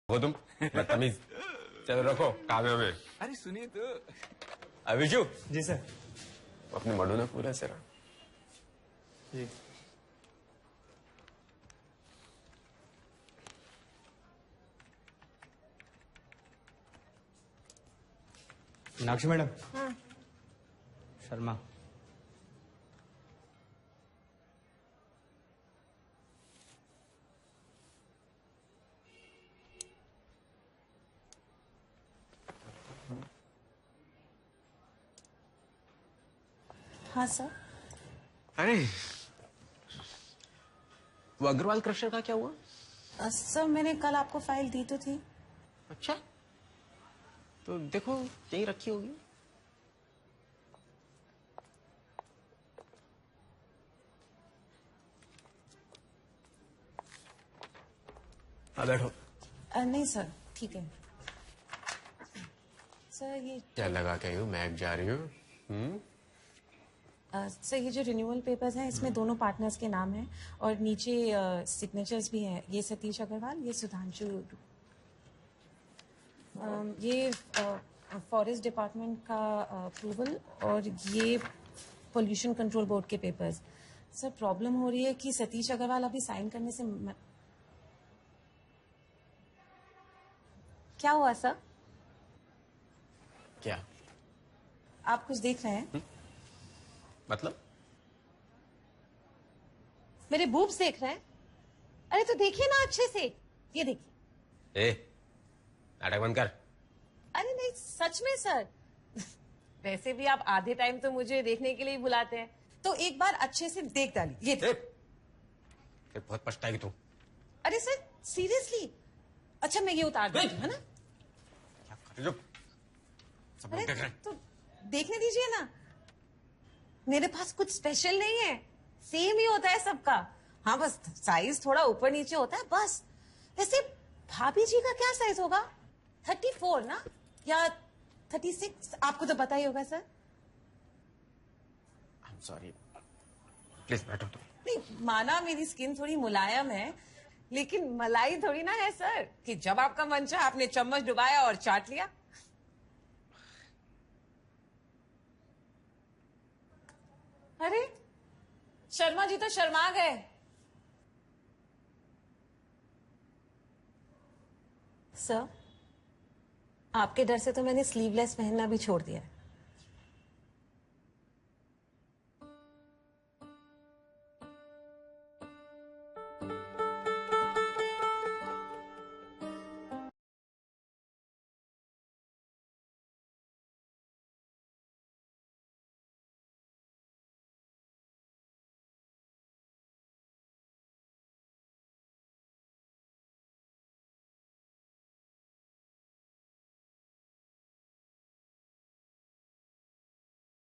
हो तुम बदतमीज। चलो रखो, काम है हमें। अरे सुनिए तो। अभिषु जी सर। अपने मडू ने पूरा सर जी मीनाक्षी मैडम। हाँ। शर्मा। हाँ सर। अरे वो अग्रवाल क्रशर का क्या हुआ? सर मैंने कल आपको फाइल दी तो थी। अच्छा, तो देखो यही रखी होगी। हाँ बैठो। नहीं सर ठीक है। सर ये क्या लगा के यूं महक जा रही हूँ? सर ये जो रिन्यूअल पेपर्स हैं इसमें दोनों पार्टनर्स के नाम हैं और नीचे सिग्नेचर्स भी हैं। ये सतीश अग्रवाल, ये सुधांशु। ये फॉरेस्ट डिपार्टमेंट का अप्रूवल और ये पोल्यूशन कंट्रोल बोर्ड के पेपर्स। सर प्रॉब्लम हो रही है कि सतीश अग्रवाल अभी साइन करने से क्या हुआ सर? क्या आप कुछ देख रहे हैं? मतलब? मेरे बूब्स देख रहे हैं? अरे तो देखिए ना अच्छे से, ये देखिए। ए, नाटक बंद कर। अरे नहीं सच में सर। वैसे भी आप आधे टाइम तो मुझे देखने के लिए ही बुलाते हैं, तो एक बार अच्छे से देख डालिए। ये फिर बहुत पछताएगी तू। अरे सर सीरियसली। अच्छा मैं ये उतार दूं, है ना? क्या कर रही हो? सब लोग अरे देख रहे हैं। तो देखने दीजिए ना, मेरे पास कुछ स्पेशल नहीं है, सेम ही होता है सबका। हाँ बस साइज थोड़ा ऊपर नीचे होता है बस। वैसे भाभी जी का क्या साइज होगा? 34 ना या 36? आपको तो पता ही होगा सर। I'm sorry. प्लीज बैठो तुम। नहीं माना मेरी स्किन थोड़ी मुलायम है, लेकिन मलाई थोड़ी ना है सर कि जब आपका मन चाहा आपने चम्मच डुबाया और चाट लिया। अरे शर्मा जी तो शर्मा गए। सर आपके डर से तो मैंने स्लीवलेस पहनना भी छोड़ दिया है।